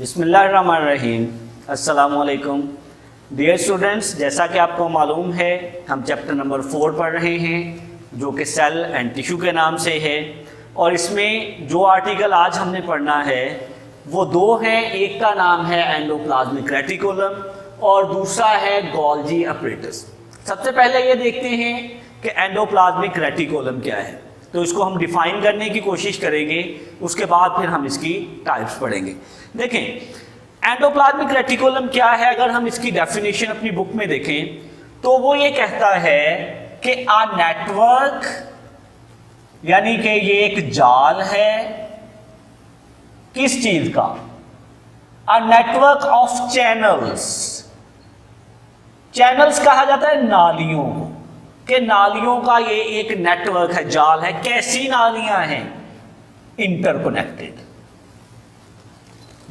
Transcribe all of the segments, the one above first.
बिस्मिल्लाहिर्रहमानिर्रहीम। अस्सलामुअलैकुम dear students, जैसा कि आपको मालूम है हम चैप्टर नंबर 4 पढ़ रहे हैं जो कि सेल एंड टिश्यू के नाम से है। और इसमें जो आर्टिकल आज हमने पढ़ना है वो दो हैं। एक का नाम है एंडोप्लाज्मिक रेटिकुलम और दूसरा है गोल्जी अपरेटस। सबसे पहले ये देखते हैं कि एंडोप्लाज्मिक रेटिकुलम क्या है, तो इसको हम डिफाइन करने की कोशिश करेंगे, उसके बाद फिर हम इसकी टाइप्स पढ़ेंगे। देखें एंडोप्लाज्मिक रेटिकुलम क्या है। अगर हम इसकी डेफिनेशन अपनी बुक में देखें तो वो ये कहता है कि आ नेटवर्क, यानी कि ये एक जाल है किस चीज का, a network of channels. Channels कहा जाता है नालियों को, कि नालियों का ये एक नेटवर्क है, जाल है। कैसी नालियां हैं? इंटरकनेक्टेड,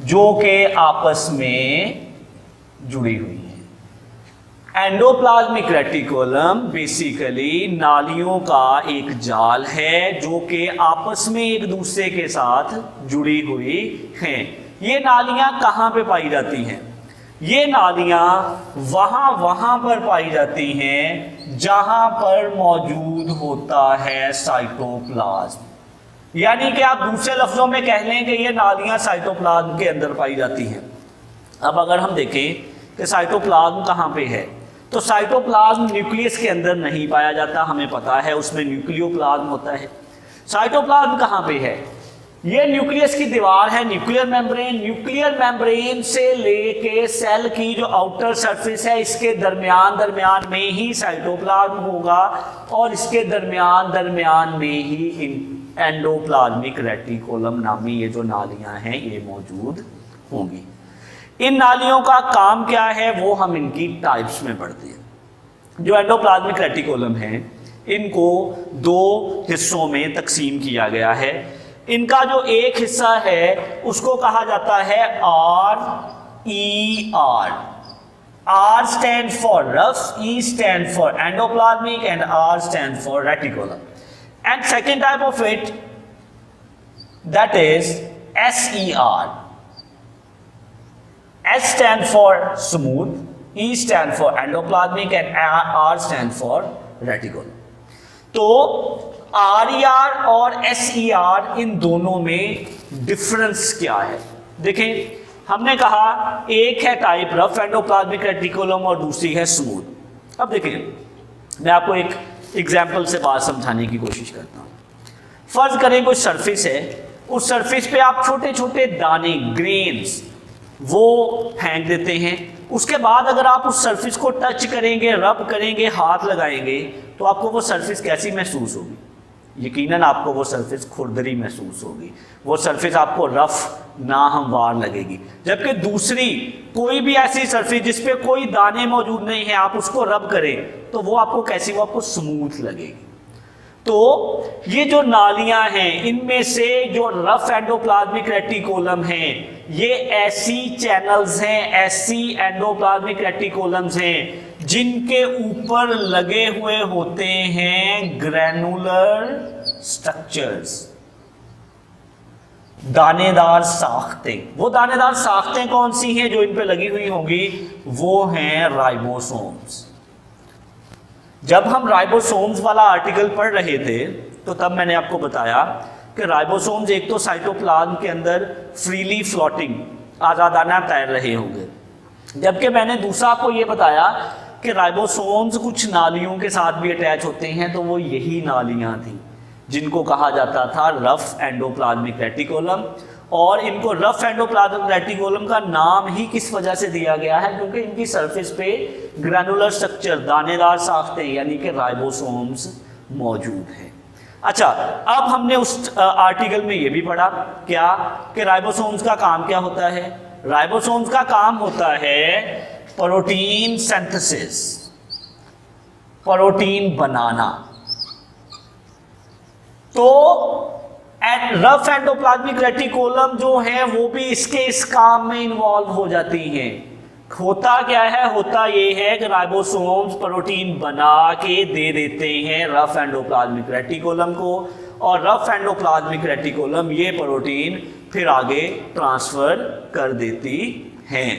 जो कि आपस में जुड़ी हुई है। एंडोप्लाज्मिक रेटिकुलम बेसिकली नालियों का एक जाल है जो कि आपस में एक दूसरे के साथ जुड़ी हुई हैं। ये नालियां कहां पे पाई जाती हैं? ये नालियां वहां पर पाई जाती हैं जहां पर मौजूद होता है साइटोप्लाज्म। यानी कि आप दूसरे लफ्जों में कह लें कि ये नालियां साइटोप्लाज्म के अंदर पाई जाती हैं। अब अगर हम देखें कि साइटोप्लाज्म कहाँ पे है, तो साइटोप्लाज्म न्यूक्लियस के अंदर नहीं पाया जाता, हमें पता है, उसमें न्यूक्लियोप्लाज्म होता है। साइटोप्लाज्म कहाँ पे है? ये न्यूक्लियस की दीवार है, न्यूक्लियर मेम्ब्रेन। न्यूक्लियर मेम्ब्रेन से लेके सेल की जो आउटर सरफेस है, इसके दरमियान में ही साइटोप्लाज्म होगा और इसके दरमियान में ही एंडोप्लाज्मिक रेटिकुलम नामी ये जो नालियां हैं ये मौजूद होंगी। इन नालियों का काम क्या है वो हम इनकी टाइप्स में पढ़ते हैं। जो एंडोप्लाज्मिक रेटिकुलम है इनको दो हिस्सों में तकसीम किया गया है। इनका जो एक हिस्सा है उसको कहा जाता है RER। R stand for rough, E stand for endoplasmic and R stand for reticulum. And second type of it, that is SER. S stand for smooth, E stand for endoplasmic and R stand for reticulum. तो RER और SER इन दोनों में difference क्या है? देखें, हमने कहा एक है टाइप रफ एंडोप्लाज्मिक रेटिकुलम और दूसरी है स्मूथ। अब देखें, मैं आपको एक एग्जाम्पल से बात समझाने की कोशिश करता हूँ। फर्ज करें कोई सरफेस है, उस सरफेस पे आप छोटे छोटे दाने, ग्रेन्स, वो फेंक देते हैं। उसके बाद अगर आप उस सरफेस को टच करेंगे, रब करेंगे, हाथ लगाएंगे, तो आपको वो सरफेस कैसी महसूस होगी? यकीनन आपको वो सरफेस खुरदरी महसूस होगी, वो सरफेस आपको रफ नाहमवार लगेगी। जबकि दूसरी कोई भी ऐसी सरफेस जिस पे कोई दाने मौजूद नहीं है, आप उसको रब करें तो वो आपको कैसी, वो आपको स्मूथ लगेगी। तो ये जो नालियां हैं इनमें से जो रफ एंडोप्लाज्मिक रेटिकुलम हैं ये ऐसी चैनल्स हैं, ऐसी एंडोप्लाज्मिक रेटिकुलम्स हैं जिनके ऊपर लगे हुए होते हैं ग्रैनुलर स्ट्रक्चर्स, दानेदार साख्तें। वो दानेदार साख्तें कौन सी हैं जो इन पे लगी हुई होंगी? वो हैं राइबोसोम्स। जब हम राइबोसोम्स वाला आर्टिकल पढ़ रहे थे तो तब मैंने आपको बताया कि राइबोसोम्स एक तो साइटोप्लाज्म के अंदर फ्रीली फ्लोटिंग, आज़ादाना तैर रहे होंगे, जबकि मैंने दूसरा आपको ये बताया कि राइबोसोम्स कुछ नालियों के साथ भी अटैच होते हैं। तो वो यही नालियां थी जिनको कहा जाता था रफ एंडोप्लाज्मिक रेटिकुलम। और इनको रफ एंडोप्लाज्मिक रेटिकुलम का नाम ही किस वजह से दिया गया है? क्योंकि इनकी सरफेस पे ग्रैनुलर स्ट्रक्चर, दानेदार साख्तें यानी कि राइबोसोम्स मौजूद हैं। अच्छा, अब हमने उस आर्टिकल में ये भी पढ़ा क्या कि राइबोसोम्स का काम क्या होता है? राइबोसोम्स का काम होता है प्रोटीन सिंथेसिस, प्रोटीन बनाना। तो रफ एंडोप्लाज्मिक रेटिकुलम जो है वो भी इसके इस काम में इन्वॉल्व हो जाती हैं। होता क्या है? होता ये है कि राइबोसोम्स प्रोटीन बना के दे देते हैं रफ एंडोप्लाज्मिक रेटिकुलम को और रफ एंडोप्लाज्मिक रेटिकुलम ये प्रोटीन फिर आगे ट्रांसफर कर देती हैं।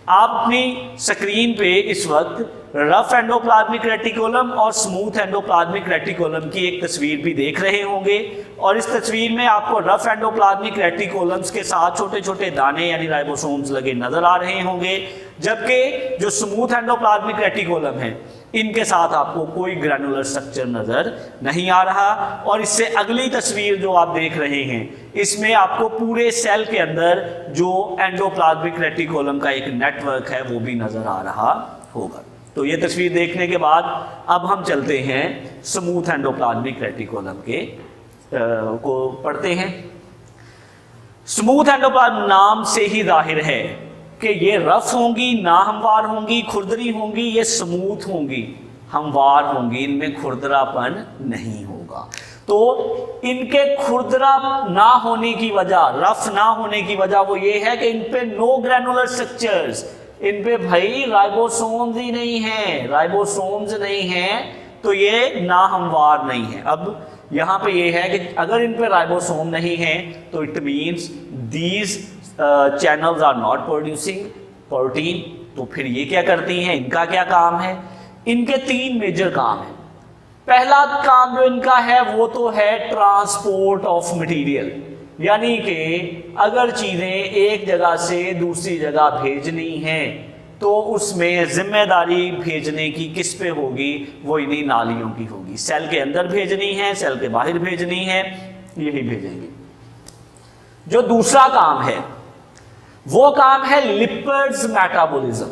आप अपनी स्क्रीन पे इस वक्त रफ एंडोप्लाज्मिक रेटिकुलम और स्मूथ एंडोप्लाज्मिक रेटिकुलम की एक तस्वीर भी देख रहे होंगे, और इस तस्वीर में आपको रफ एंडोप्लाज्मिक रेटिकुलम्स के साथ छोटे छोटे दाने यानी राइबोसोम्स लगे नजर आ रहे होंगे, जबकि जो स्मूथ एंडोप्लाज्मिक रेटिकुलम है इनके साथ आपको कोई ग्रैनुलर स्ट्रक्चर नजर नहीं आ रहा। और इससे अगली तस्वीर जो आप देख रहे हैं इसमें आपको पूरे सेल के अंदर जो एंडोप्लाज्मिक रेटिकुलम का एक नेटवर्क है वो भी नजर आ रहा होगा। तो ये तस्वीर देखने के बाद अब हम चलते हैं स्मूथ एंडोप्लाज्मिक रेटिकुलम के को पढ़ते हैं। स्मूथ एंडोप्लाज्म नाम से ही जाहिर है कि ये रफ होंगी, ना हमवार होंगी, खुरदरी होंगी, ये स्मूथ होंगी, हमवार होंगी, इनमें खुरदरापन नहीं होगा। तो इनके खुरदरा ना होने की वजह, रफ ना होने की वजह वो ये है कि इन पे नो ग्रैनुलर स्ट्रक्चर्स, इन पे भाई राइबोसोम्स ही नहीं है, राइबोसोम्स नहीं है, तो ये ना हमवार नहीं है। अब यहाँ पे ये है कि अगर इन पे राइबोसोम नहीं है तो it means these channels are not producing protein. तो फिर ये क्या करती हैं, इनका क्या काम है? इनके 3 मेजर काम है। पहला काम जो इनका है वो तो है ट्रांसपोर्ट ऑफ मटेरियल, यानी कि अगर चीजें एक जगह से दूसरी जगह भेजनी है तो उसमें जिम्मेदारी भेजने की किस पे होगी? वो इन्हीं नालियों की होगी। सेल के अंदर भेजनी है, सेल के बाहर भेजनी है, यही भेजेंगे। जो दूसरा काम है वो काम है लिपिड्स मेटाबॉलिज्म।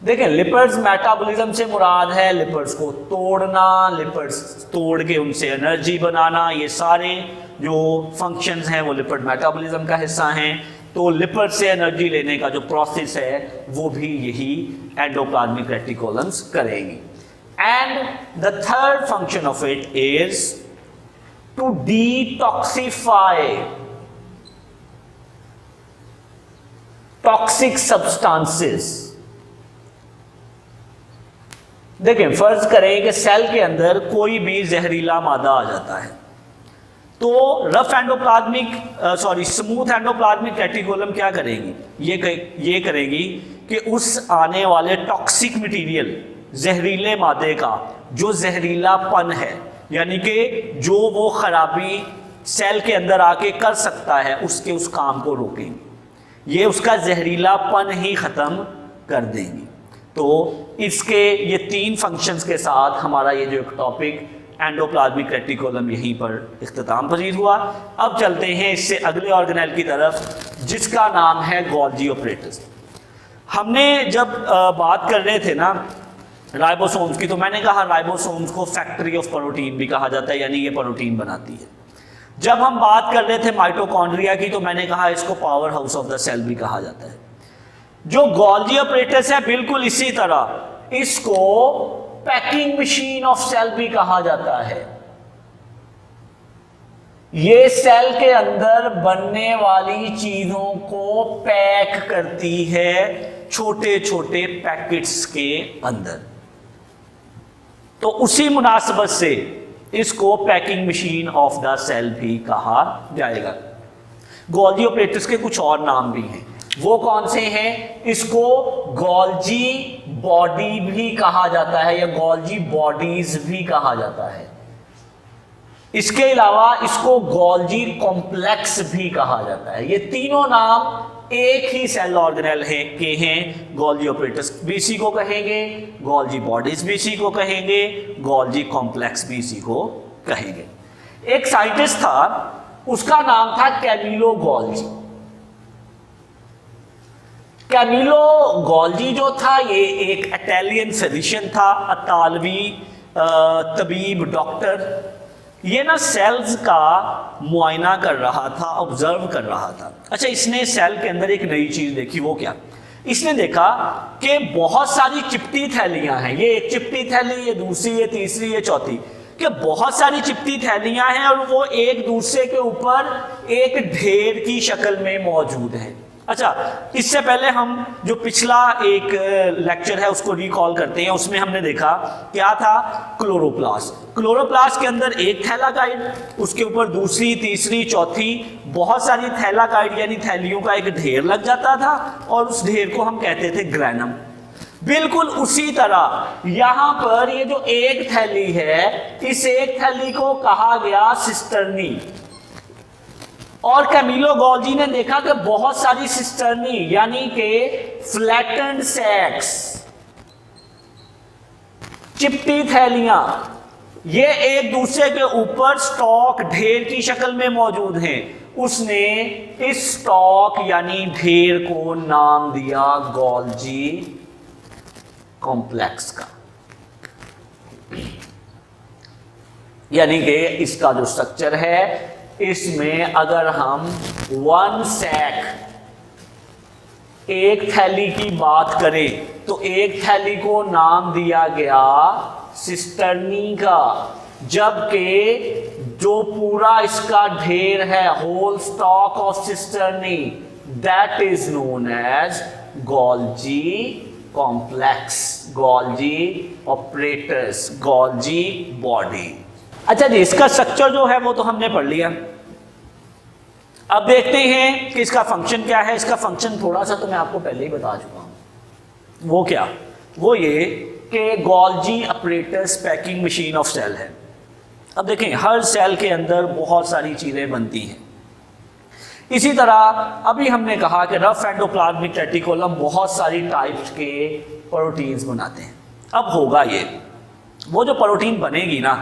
देखें, लिपिड्स मेटाबॉलिज्म से मुराद है लिपिड्स को तोड़ना, लिपिड्स तोड़ के उनसे एनर्जी बनाना, ये सारे जो फंक्शंस हैं वो लिपिड मेटाबॉलिज्म का हिस्सा हैं। तो लिपिड से एनर्जी लेने का जो प्रोसेस है वो भी यही एंडोप्लाज्मिक रेटिकुलम्स करेंगी। And the third function of it is to detoxify toxic substances. देखें, फर्ज करें कि सेल के अंदर कोई भी जहरीला मादा आ जाता है तो rough endoplasmic smooth endoplasmic reticulum क्या करेगी? ये करेगी कि उस आने वाले टॉक्सिक मटेरियल, जहरीले मादे का जो जहरीलापन है, यानी कि जो वो खराबी सेल के अंदर आके कर सकता है, उसके उस काम को रोकेंगी। ये उसका जहरीलापन ही ख़त्म कर देंगी। तो इसके ये 3 फंक्शंस के साथ हमारा ये जो टॉपिक एंडोप्लाज्मिक रेटिकुलम यहीं पर इख्तिताम पजीर हुआ। अब चलते हैं इससे अगले ऑर्गेनेल की तरफ जिसका नाम है गोल्जी ऑपरेटस। हमने जब बात कर रहे थे ना राइबोसोम्स की, तो मैंने कहा राइबोसोम्स को फैक्ट्री ऑफ प्रोटीन भी कहा जाता है, यानी ये प्रोटीन बनाती है। जब हम बात कर रहे थे माइटोकॉन्ड्रिया की तो मैंने कहा इसको power house of the cell भी कहा जाता है। जो गोल्जी ऑपरेटस है बिल्कुल इसी तरह इसको पैकिंग मशीन ऑफ सेल भी कहा जाता है। ये सेल के अंदर बनने वाली चीजों को पैक करती है छोटे छोटे पैकेट्स के अंदर। तो उसी मुनासबत से इसको packing machine of the cell भी कहा जाएगा। गोल्जी ऑपरेटस के कुछ और नाम भी हैं, वो कौन से हैं? इसको गोल्जी बॉडी भी कहा जाता है या गोल्जी बॉडीज भी कहा जाता है। इसके अलावा इसको गोल्जी कॉम्प्लेक्स भी कहा जाता है। ये तीनों नाम एक ही सेल ऑर्गेनेल के हैं। गोल्जी ऑपरेटस भी इसी को कहेंगे, गोल्जी बॉडीज भी इसी को कहेंगे, गोल्जी कॉम्प्लेक्स भी इसी को कहेंगे। एक साइंटिस्ट था, उसका नाम था कैमिलो गोल्जी। कैमिलो गोल्जी जो था ये एक इटालियन फिजिशियन था, इतालवी तबीब डॉक्टर। ये ना सेल्स का मुआयना कर रहा था, ऑब्जर्व कर रहा था। अच्छा, इसने सेल के अंदर एक नई चीज देखी। वो क्या? इसने देखा कि बहुत सारी चिपटी थैलियां हैं। ये एक चिपटी थैली, ये दूसरी, ये तीसरी, ये चौथी, कि बहुत सारी चिपटी थैलियां हैं और वो एक दूसरे के ऊपर एक ढेर की शक्ल में मौजूद है। अच्छा, इससे पहले हम जो पिछला एक लेक्चर है उसको रिकॉल करते हैं। उसमें हमने देखा क्या था, क्लोरोप्लास्ट। क्लोरोप्लास्ट के अंदर एक थैलाकाइड, उसके ऊपर दूसरी, तीसरी, चौथी, बहुत सारी थैलाकाइड यानी थैलियों का एक ढेर लग जाता था और उस ढेर को हम कहते थे ग्रैनम। बिल्कुल उसी तरह यहां पर ये जो एक थैली है, इस एक थैली को कहा गया सिस्टर्नी। और कैमिलो गॉल्जी ने देखा कि बहुत सारी सिस्टर्नी यानी कि फ्लैटेंड सैक्स, चिपटी थैलियां, ये एक दूसरे के ऊपर स्टॉक ढेर की शक्ल में मौजूद हैं। उसने इस स्टॉक यानी ढेर को नाम दिया गॉल्जी कॉम्प्लेक्स का। यानी कि इसका जो स्ट्रक्चर है, इसमें अगर हम वन सैक, एक थैली की बात करें तो एक थैली को नाम दिया गया सिस्टर्नी का, जबकि जो पूरा इसका ढेर है, whole stock of cisternae, that is known as Golgi complex, Golgi operators, Golgi body. अच्छा जी, इसका स्ट्रक्चर जो है वो तो हमने पढ़ लिया। अब देखते हैं कि इसका फंक्शन क्या है। इसका फंक्शन थोड़ा सा तो मैं आपको पहले ही बता चुका हूं। वो क्या, वो ये कि Golgi operators packing machine of cell है। अब देखें, हर सेल के अंदर बहुत सारी चीजें बनती हैं। इसी तरह अभी हमने कहा कि रफ एंडोप्लाज्मिक रेटिकुलम बहुत सारी टाइप्स के प्रोटीन्स बनाते हैं। अब होगा ये, वो जो प्रोटीन बनेगी ना,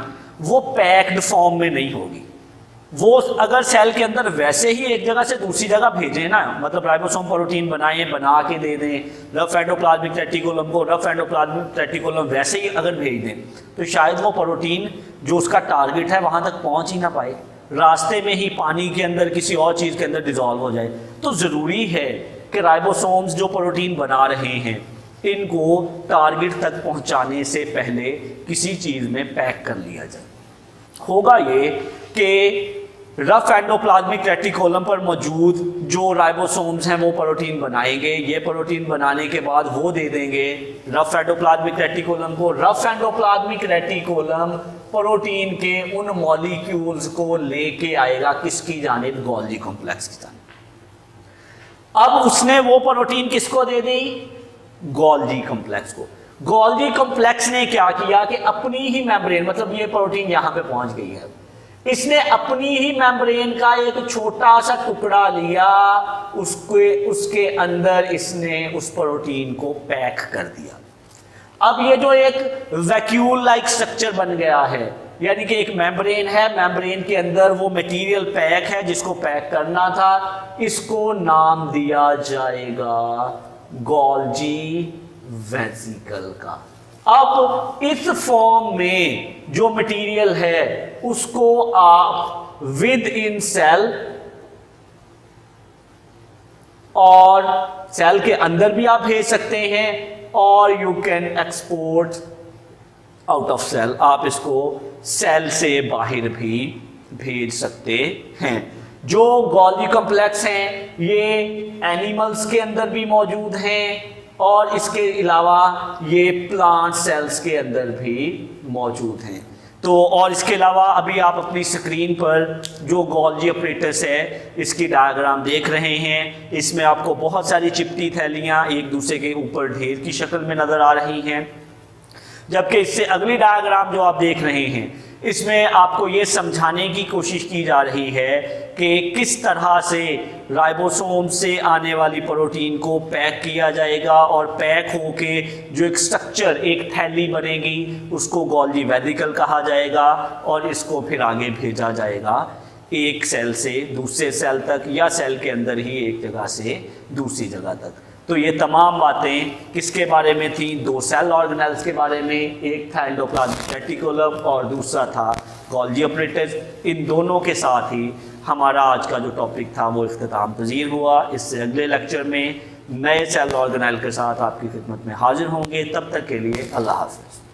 वो पैक्ड फॉर्म में नहीं होगी। वो अगर सेल के अंदर वैसे ही एक जगह से दूसरी जगह भेजें ना, मतलब राइबोसोम प्रोटीन बनाएं, बना के दे दें रफ एंडोप्लाज्मिक रेटिकुलम को, रफ एंडोप्लाज्मिक रेटिकुलम वैसे ही अगर भेज दें तो शायद वो प्रोटीन जो उसका टारगेट है वहां तक पहुंच ही ना पाए, रास्ते में ही पानी के अंदर किसी और चीज़ के अंदर डिजॉल्व हो जाए। तो ज़रूरी है कि राइबोसोम्स जो प्रोटीन बना रहे हैं, इनको टारगेट तक पहुंचाने से पहले किसी चीज़ में पैक कर लिया जाए। होगा ये कि रफ एंडोप्लाज्मिक रेटिकुलम पर मौजूद जो राइबोसोम्स हैं वो प्रोटीन बनाएंगे। ये प्रोटीन बनाने के बाद वो दे देंगे रफ एंडोप्लाज्मिक रेटिकुलम को। रफ एंडोप्लाज्मिक रेटिकुलम प्रोटीन के उन मॉलिक्यूल्स को लेके आएगा किसकी जानिब, गॉल्जी कॉम्प्लेक्स की जानिब। अब उसने वो प्रोटीन किसको दे दी, गॉल्जी कॉम्प्लेक्स को। गॉल्जी कॉम्प्लेक्स ने क्या किया कि अपनी ही मेम्ब्रेन, मतलब ये प्रोटीन यहां पे पहुंच गई है, इसने अपनी ही मेम्ब्रेन का एक छोटा सा टुकड़ा लिया, उसके अंदर इसने उस प्रोटीन को पैक कर दिया। अब ये जो एक वैक्यूल लाइक स्ट्रक्चर बन गया है, यानी कि एक मेम्ब्रेन है, मेम्ब्रेन के अंदर वो मटेरियल पैक है जिसको पैक करना था, इसको नाम दिया जाएगा गॉल्जी वेसिकल का। अब इस फॉर्म में जो मटेरियल है उसको आप विद इन सेल और सेल के अंदर भी आप भेज सकते हैं, और you can export out of cell, आप इसको सेल से बाहर भी भेज सकते हैं। जो गॉल्जी कॉम्प्लेक्स हैं ये एनिमल्स के अंदर भी मौजूद हैं और इसके अलावा ये प्लांट सेल्स के अंदर भी मौजूद हैं। तो और इसके अलावा अभी आप अपनी स्क्रीन पर जो गॉल्जी ऑपरेटर्स है इसकी डायग्राम देख रहे हैं। इसमें आपको बहुत सारी चिपटी थैलियाँ एक दूसरे के ऊपर ढेर की शक्ल में नज़र आ रही हैं, जबकि इससे अगली डायग्राम जो आप देख रहे हैं इसमें आपको ये समझाने की कोशिश की जा रही है कि किस तरह से राइबोसोम से आने वाली प्रोटीन को पैक किया जाएगा, और पैक होके जो एक स्ट्रक्चर, एक थैली बनेगी उसको गॉल्जी वेसिकल कहा जाएगा, और इसको फिर आगे भेजा जाएगा एक सेल से दूसरे सेल तक, या सेल के अंदर ही एक जगह से दूसरी जगह तक। तो ये तमाम बातें किसके बारे में थी, दो सेल ऑर्गेनेल्स के बारे में, एक था एंडोप्लाज्मिक रेटिकुलम और दूसरा था गॉल्जी ऑपरेटर्स। इन दोनों के साथ ही हमारा आज का जो टॉपिक था वो इख्तिताम पजीर हुआ। इससे अगले लेक्चर में नए सेल ऑर्गेनेल के साथ आपकी खिदमत में हाजिर होंगे। तब तक के लिए अल्लाह हाफ़िज़।